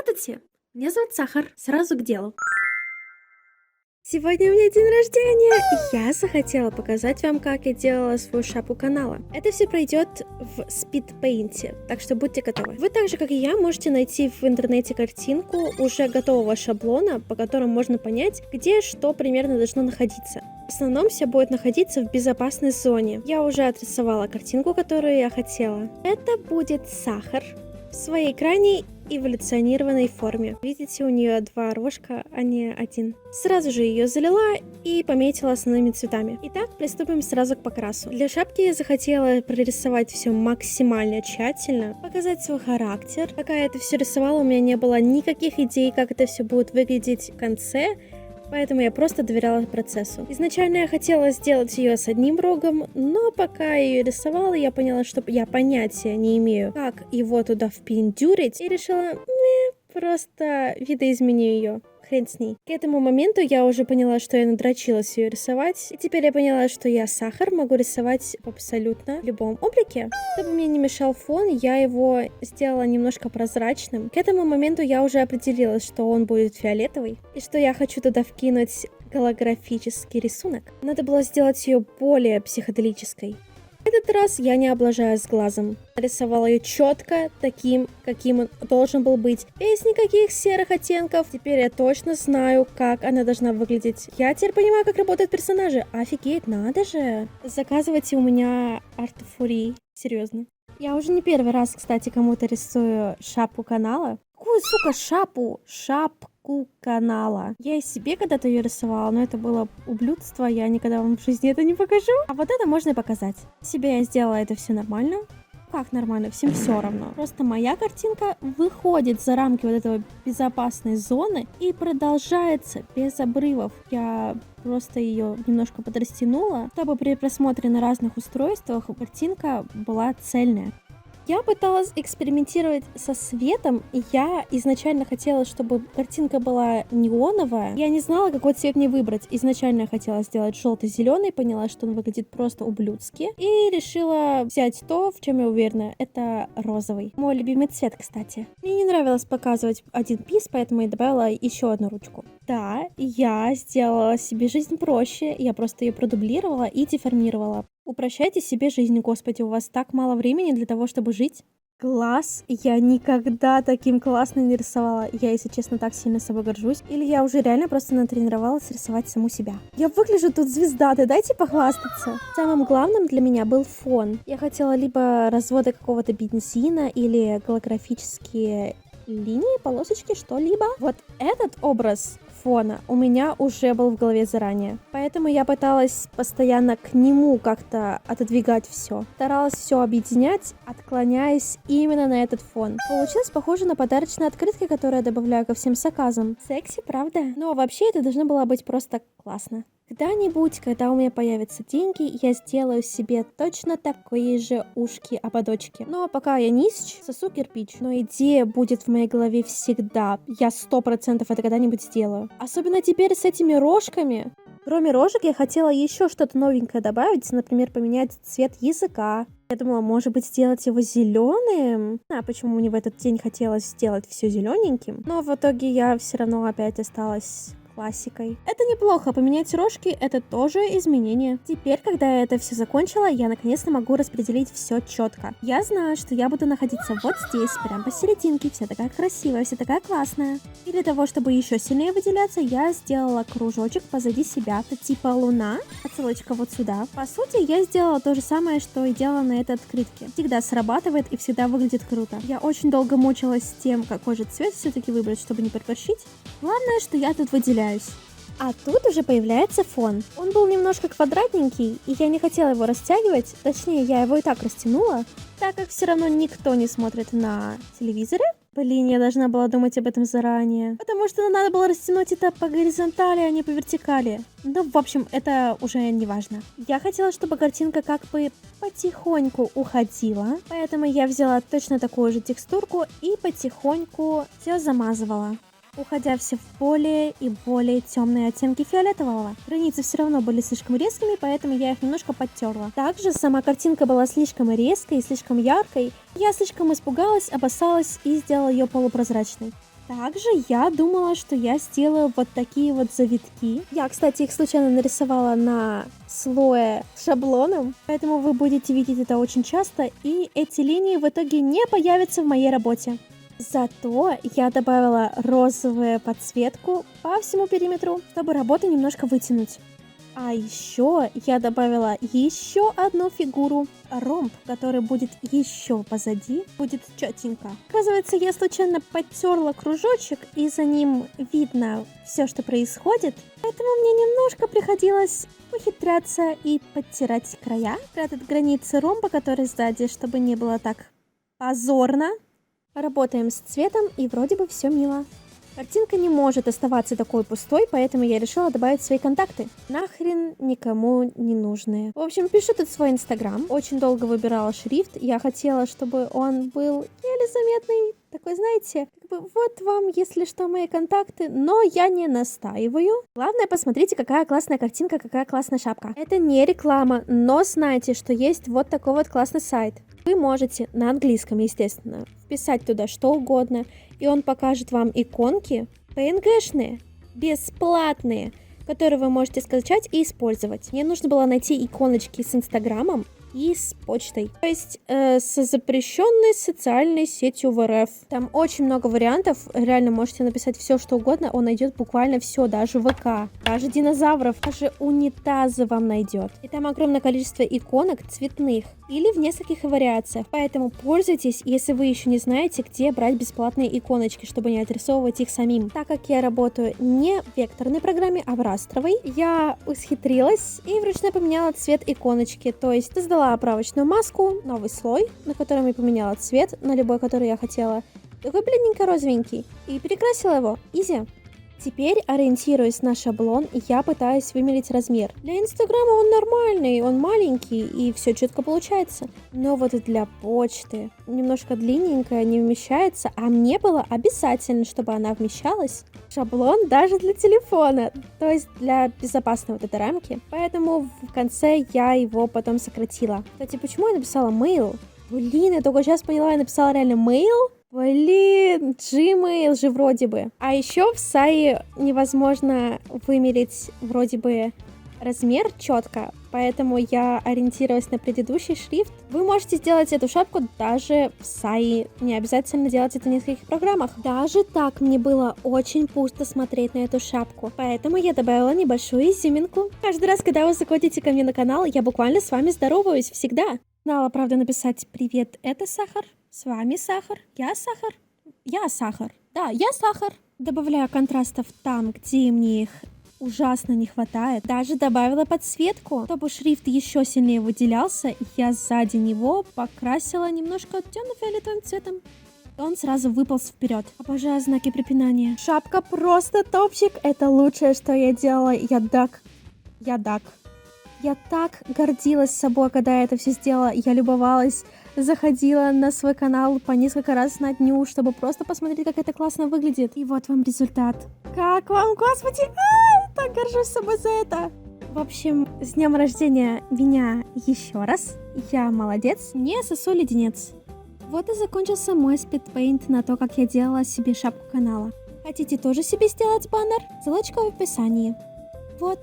Здравствуйте, меня зовут Сахар. Сразу к делу. Сегодня у меня день рождения, и я захотела показать вам, как я делала свою шапку канала. Это все пройдет в спидпейнте, так что будьте готовы. Вы так же, как и я, можете найти в интернете картинку уже готового шаблона, по которому можно понять, где что примерно должно находиться. В основном все будет находиться в безопасной зоне. Я уже отрисовала картинку, которую я хотела. Это будет сахар в своей крайней эволюционированной форме. Видите, у нее два рожка, а не один. Сразу же ее залила и пометила основными цветами. Итак, приступим сразу к покрасу. Для шапки я захотела прорисовать все максимально тщательно, показать свой характер. Пока я это все рисовала, у меня не было никаких идей, как это все будет выглядеть в конце, поэтому я просто доверяла процессу. Изначально я хотела сделать ее с одним рогом, но пока я ее рисовала, я поняла, что я понятия не имею, как его туда впендюрить, и решила, просто видоизменю ее. Хрен с ней. К этому моменту я уже поняла, что я надрочилась ее рисовать, и теперь я поняла, что я сахар могу рисовать в абсолютно любом облике. Чтобы мне не мешал фон, я его сделала немножко прозрачным. К этому моменту я уже определилась, что он будет фиолетовый, и что я хочу туда вкинуть голографический рисунок. Надо было сделать ее более психоделической. В этот раз я не облажаюсь глазом. Нарисовала ее четко, таким, каким он должен был быть, без никаких серых оттенков. Теперь я точно знаю, как она должна выглядеть. Я теперь понимаю, как работают персонажи. Офигеть, надо же. Заказывайте у меня артфури. Серьезно. Я уже не первый раз, кстати, кому-то рисую шапку канала. Какую, сука, шапку? Шапку канала. Я и себе когда-то ее рисовала, но это было ублюдство, я никогда вам в жизни это не покажу. А вот это можно и показать. Себе я сделала это все нормально. Как нормально? Всем все равно. Просто моя картинка выходит за рамки вот этого безопасной зоны и продолжается без обрывов. Я просто ее немножко подрастянула, чтобы при просмотре на разных устройствах картинка была цельная. Я пыталась экспериментировать со светом, и я изначально хотела, чтобы картинка была неоновая. Я не знала, какой цвет мне выбрать. Изначально я хотела сделать желто-зеленый, поняла, что он выглядит просто ублюдски, и решила взять то, в чем я уверена. Это розовый. Мой любимый цвет, кстати. Мне не нравилось показывать один пис, поэтому я добавила еще одну ручку. Да, я сделала себе жизнь проще, я просто ее продублировала и деформировала. Упрощайте себе жизнь, господи, у вас так мало времени для того, чтобы жить. Глаз я никогда таким классным не рисовала. Я, если честно, так сильно собой горжусь. Или я уже реально просто натренировалась рисовать саму себя. Я выгляжу тут звездатой, дайте похвастаться. Самым главным для меня был фон. Я хотела либо разводы какого-то бензина, или голографические линии, полосочки, что-либо. Вот этот образ фона у меня уже был в голове заранее. Поэтому я пыталась постоянно к нему как-то отодвигать все. Старалась все объединять, отклоняясь именно на этот фон. Получилось похоже на подарочные открытки, которые я добавляю ко всем заказам. Секси, правда? Но вообще это должно было быть просто классно. Когда-нибудь, когда у меня появятся деньги, я сделаю себе точно такие же ушки-ободочки. Но пока я нищ, сосу кирпич. Но идея будет в моей голове всегда. Я 100% это когда-нибудь сделаю. Особенно теперь с этими рожками. Кроме рожек, я хотела еще что-то новенькое добавить. Например, поменять цвет языка. Я думала, может быть, сделать его зеленым. Почему мне в этот день хотелось сделать все зелененьким. Но в итоге я все равно опять осталась классикой. Это неплохо, поменять рожки — это тоже изменение. Теперь, когда я это все закончила, я наконец-то могу распределить все четко. Я знаю, что я буду находиться вот здесь, прям посерединке, вся такая красивая, вся такая классная. И для того, чтобы еще сильнее выделяться, я сделала кружочек позади себя. Это типа луна, отсылочка вот сюда. По сути, я сделала то же самое, что и делала на этой открытке. Всегда срабатывает и всегда выглядит круто. Я очень долго мучилась с тем, какой же цвет все-таки выбрать, чтобы не подпорчить. Главное, что я тут выделяюсь. А тут уже появляется фон. Он был немножко квадратненький, и я не хотела его растягивать. Точнее, я его и так растянула, так как все равно никто не смотрит на телевизоре. Блин, я должна была думать об этом заранее. Потому что надо было растянуть это по горизонтали, а не по вертикали. Ну, в общем, это уже не важно. Я хотела, чтобы картинка как бы потихоньку уходила. Поэтому я взяла точно такую же текстурку и потихоньку все замазывала, уходя все в более и более темные оттенки фиолетового. Границы все равно были слишком резкими, поэтому я их немножко подтерла. Также сама картинка была слишком резкой и слишком яркой. Я слишком испугалась, опасалась и сделала ее полупрозрачной. Также я думала, что я сделаю вот такие вот завитки. Я, кстати, их случайно нарисовала на слое с шаблоном, поэтому вы будете видеть это очень часто, и эти линии в итоге не появятся в моей работе. Зато я добавила розовую подсветку по всему периметру, чтобы работу немножко вытянуть. А еще я добавила еще одну фигуру, ромб, который будет еще позади, будет четенько. Оказывается, я случайно подтерла кружочек, и за ним видно все, что происходит. Поэтому мне немножко приходилось ухитряться и подтирать края, прятать границы ромба, который сзади, чтобы не было так позорно. Работаем с цветом, и вроде бы все мило. Картинка не может оставаться такой пустой, поэтому я решила добавить свои контакты. Нахрен никому не нужные. В общем, пишу тут свой инстаграм. Очень долго выбирала шрифт. Я хотела, чтобы он был еле заметный. Такой, знаете, как бы вот вам, если что, мои контакты. Но я не настаиваю. Главное, посмотрите, какая классная картинка, какая классная шапка. Это не реклама, но знайте, что есть вот такой вот классный сайт. Вы можете на английском, естественно, вписать туда что угодно, и он покажет вам иконки PNG-шные, бесплатные, которые вы можете скачать и использовать. Мне нужно было найти иконочки с Инстаграмом и с почтой, то есть с запрещенной социальной сетью в РФ. Там очень много вариантов, реально можете написать все, что угодно, он найдет буквально все, даже ВК, даже динозавров, даже унитазы вам найдет. И там огромное количество иконок цветных или в нескольких вариациях, поэтому пользуйтесь, если вы еще не знаете, где брать бесплатные иконочки, чтобы не отрисовывать их самим. Так как я работаю не в векторной программе, а в растровой, я усхитрилась и вручную поменяла цвет иконочки, то есть создала оправочную маску, новый слой, на котором я поменяла цвет на любой, который я хотела, такой бледненько-розовенький, и перекрасила его. Изи. Теперь, ориентируясь на шаблон, я пытаюсь вымерить размер. Для Инстаграма он нормальный, он маленький, и все четко получается. Но вот для почты немножко длинненькая, не вмещается, а мне было обязательно, чтобы она вмещалась. Шаблон даже для телефона, то есть для безопасной вот этой рамки. Поэтому в конце я его потом сократила. Кстати, почему я написала mail? Блин, я только сейчас поняла, я написала реально mail? Блин, Gmail же вроде бы. А еще в Сае невозможно вымерить вроде бы размер четко, поэтому я ориентировалась на предыдущий шрифт. Вы можете сделать эту шапку даже в Сае, не обязательно делать это в нескольких программах. Даже так мне было очень пусто смотреть на эту шапку, поэтому я добавила небольшую изюминку. Каждый раз, когда вы заходите ко мне на канал, я буквально с вами здороваюсь всегда. Знала, правда, написать «Привет, это Сахар», «С вами Сахар», «Я Сахар», «Я Сахар». Да, я Сахар. Добавляю контрастов там, где мне их ужасно не хватает. Даже добавила подсветку, чтобы шрифт еще сильнее выделялся. Я сзади него покрасила немножко темно-фиолетовым цветом. Он сразу выполз вперед. Обожаю знаки препинания. Шапка просто топчик. Это лучшее, что я делала. Я дак. Я так гордилась собой, когда я это все сделала. Я любовалась, заходила на свой канал по несколько раз на дню, чтобы просто посмотреть, как это классно выглядит. И вот вам результат. Как вам, господи? Так горжусь собой за это. В общем, с днем рождения меня еще раз. Я молодец, не сосу леденец. Вот и закончился мой спидпейнт на то, как я делала себе шапку канала. Хотите тоже себе сделать баннер? Ссылочка в описании. Вот.